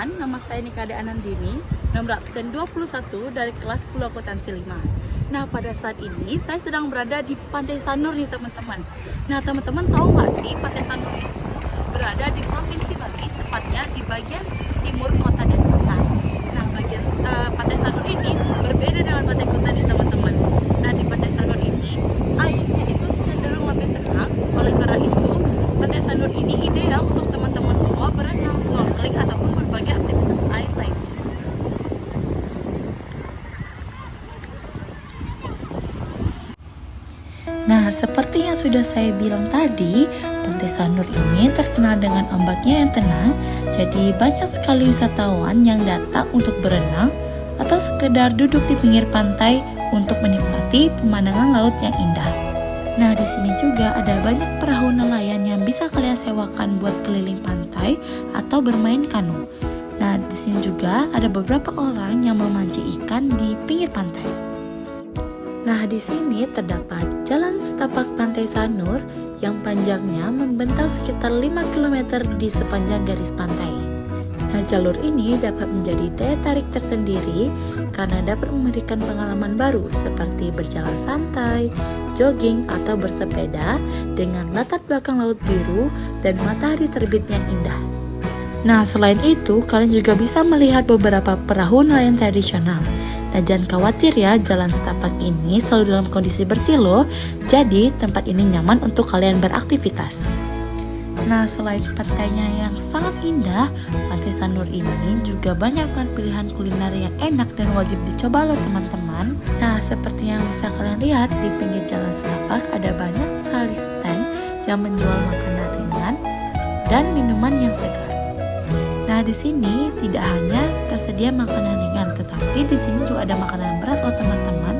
teman-teman, nama saya Nikade Anandini, nomor absen 21 dari kelas 10 akuntansi 5. Nah, pada saat ini saya sedang berada di Pantai Sanur nih teman-teman. Nah, teman-teman tahu nggak sih Pantai Sanur itu berada di Provinsi Bali, tepatnya di bagian timur kota Denpasar. Nah, bagian Pantai Sanur ini berbeda dengan Pantai Kuta nih teman-teman. Nah, di Pantai Sanur ini airnya itu cenderung lebih tenang. Oleh karena itu, Pantai Sanur ini ideal untuk teman-teman semua berenang, snorkeling ataupun berbagai aktivitas air lain. Nah, seperti yang sudah saya bilang tadi, Pantai Sanur ini terkenal dengan ombaknya yang tenang, jadi banyak sekali wisatawan yang datang untuk berenang atau sekedar duduk di pinggir pantai untuk menikmati pemandangan laut yang indah. Nah, di sini juga ada banyak perahu nelayan yang bisa kalian sewakan buat keliling pantai atau bermain kanu. Nah, di sini juga ada beberapa orang yang memancing ikan di pinggir pantai. Nah, di sini terdapat Jalan Setapak Pantai Sanur yang panjangnya membentang sekitar 5 km di sepanjang garis pantai. Nah, jalur ini dapat menjadi daya tarik tersendiri karena dapat memberikan pengalaman baru seperti berjalan santai, jogging, atau bersepeda dengan latar belakang laut biru dan matahari terbit yang indah. Nah, selain itu, kalian juga bisa melihat beberapa perahu nelayan tradisional. Nah, jangan khawatir ya, jalan setapak ini selalu dalam kondisi bersih loh, jadi tempat ini nyaman untuk kalian beraktivitas. Nah, selain pantainya yang sangat indah, Pantai Sanur ini juga banyak banget pilihan kuliner yang enak dan wajib dicoba loh teman-teman. Nah, seperti yang bisa kalian lihat di pinggir jalan setapak ada banyak sekali stand yang menjual makanan ringan dan minuman yang segar. Nah, di sini tidak hanya tersedia makanan ringan, tetapi di sini juga ada makanan berat loh teman-teman.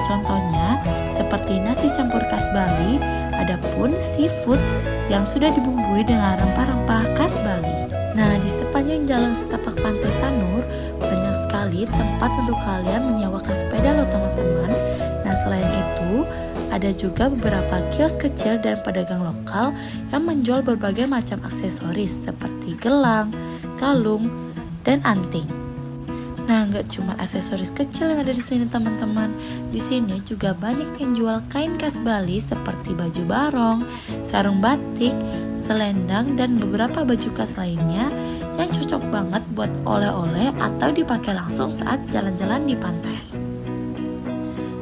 Contohnya seperti nasi campur khas Bali, adapun seafood yang sudah dibumbui dengan rempah-rempah khas Bali. Nah, di sepanjang jalan setapak Pantai Sanur banyak sekali tempat untuk kalian menyewakan sepeda loh teman-teman. Nah, selain itu ada juga beberapa kios kecil dan pedagang lokal yang menjual berbagai macam aksesoris seperti gelang, kalung, dan anting. Nah, nggak cuma aksesoris kecil yang ada di sini teman-teman. Di sini juga banyak yang jual kain khas Bali seperti baju barong, sarung batik, selendang, dan beberapa baju khas lainnya yang cocok banget buat oleh-oleh atau dipakai langsung saat jalan-jalan di pantai.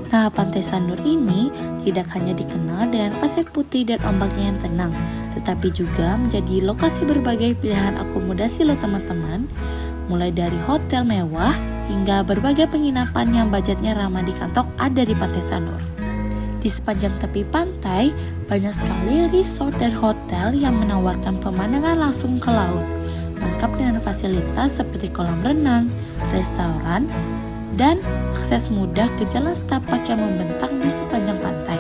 Nah, Pantai Sanur ini tidak hanya dikenal dengan pasir putih dan ombaknya yang tenang, tetapi juga menjadi lokasi berbagai pilihan akomodasi loh teman-teman. Mulai dari hotel mewah hingga berbagai penginapan yang budgetnya ramah di kantong ada di Pantai Sanur. Di sepanjang tepi pantai, banyak sekali resort dan hotel yang menawarkan pemandangan langsung ke laut, lengkap dengan fasilitas seperti kolam renang, restoran, dan akses mudah ke jalan setapak yang membentang di sepanjang pantai.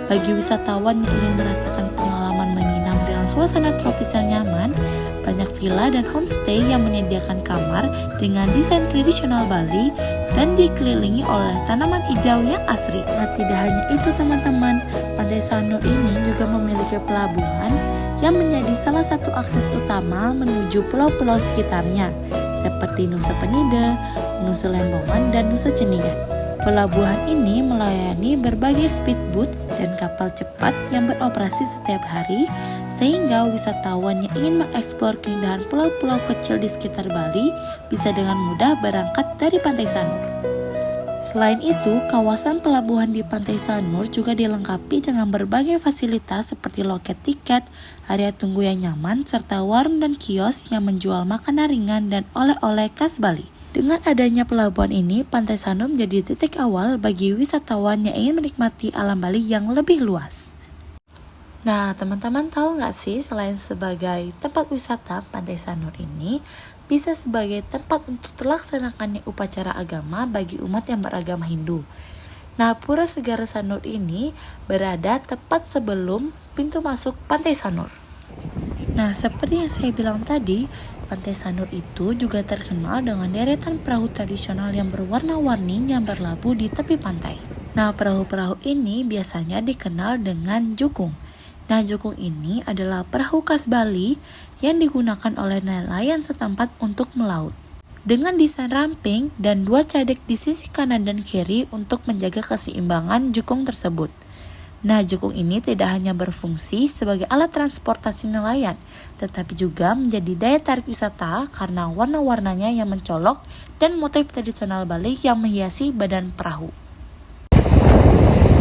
Bagi wisatawan yang ingin merasakan pengalaman menginap dengan suasana tropis yang nyaman, banyak villa dan homestay yang menyediakan kamar dengan desain tradisional Bali dan dikelilingi oleh tanaman hijau yang asri. Nah, tidak hanya itu teman-teman, Pantai Sanur ini juga memiliki pelabuhan yang menjadi salah satu akses utama menuju pulau-pulau sekitarnya, seperti Nusa Penida, Nusa Lembongan, dan Nusa Ceningan. Pelabuhan ini melayani berbagai speedboat dan kapal cepat yang beroperasi setiap hari, sehingga wisatawan yang ingin mengeksplor keindahan pulau-pulau kecil di sekitar Bali bisa dengan mudah berangkat dari Pantai Sanur. Selain itu, kawasan pelabuhan di Pantai Sanur juga dilengkapi dengan berbagai fasilitas seperti loket tiket, area tunggu yang nyaman, serta warung dan kios yang menjual makanan ringan dan oleh-oleh khas Bali. Dengan adanya pelabuhan ini, Pantai Sanur menjadi titik awal bagi wisatawan yang ingin menikmati alam Bali yang lebih luas. Nah, teman-teman tahu nggak sih, selain sebagai tempat wisata, Pantai Sanur ini bisa sebagai tempat untuk terlaksanakannya upacara agama bagi umat yang beragama Hindu. Nah, Pura Segara Sanur ini berada tepat sebelum pintu masuk Pantai Sanur. Nah, seperti yang saya bilang tadi, Pantai Sanur itu juga terkenal dengan deretan perahu tradisional yang berwarna-warni yang berlabuh di tepi pantai. Nah, perahu-perahu ini biasanya dikenal dengan jukung. Nah, jukung ini adalah perahu khas Bali yang digunakan oleh nelayan setempat untuk melaut. Dengan desain ramping dan 2 cadek di sisi kanan dan kiri untuk menjaga keseimbangan jukung tersebut. Nah, jukung ini tidak hanya berfungsi sebagai alat transportasi nelayan, tetapi juga menjadi daya tarik wisata karena warna-warnanya yang mencolok dan motif tradisional Bali yang menghiasi badan perahu.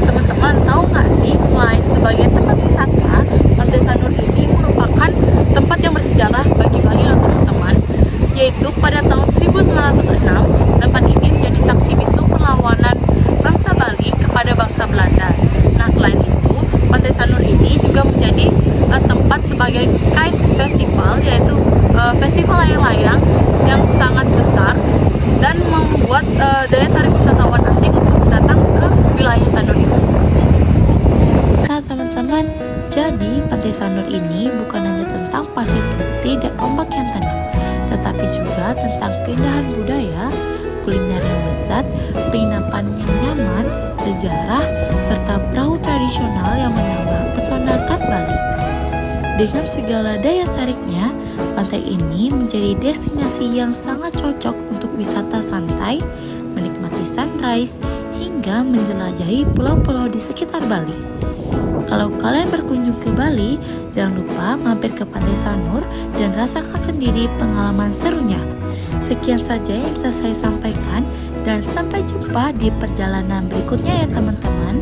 Teman-teman tahu nggak sih, selain sebagai tempat wisata, Pantai Sanur ini merupakan tempat yang bersejarah bagi Bali loh teman-teman. Yaitu pada tahun 1906, tempat ini menjadi saksi bisu perlawanan bangsa Bali kepada bangsa Belanda. Nah, selain itu, Pantai Sanur ini juga menjadi tempat sebagai kite festival, yaitu festival layang-layang yang sangat besar dan membuat daya tarik wisatawan asing untuk datang ke wilayah Sanur ini. Nah, teman-teman, jadi Pantai Sanur ini bukan hanya tentang pasir putih dan ombak yang tenang, tetapi juga tentang keindahan budaya, kuliner yang lezat, penginapan yang nyaman, sejarah, serta perahu tradisional yang menambah pesona khas Bali. Dengan segala daya tariknya, pantai ini menjadi destinasi yang sangat cocok untuk wisata santai, menikmati sunrise, hingga menjelajahi pulau-pulau di sekitar Bali. Kalau kalian berkunjung ke Bali, jangan lupa mampir ke Pantai Sanur dan rasakan sendiri pengalaman serunya. Sekian saja yang bisa saya sampaikan dan sampai jumpa di perjalanan berikutnya ya teman-teman.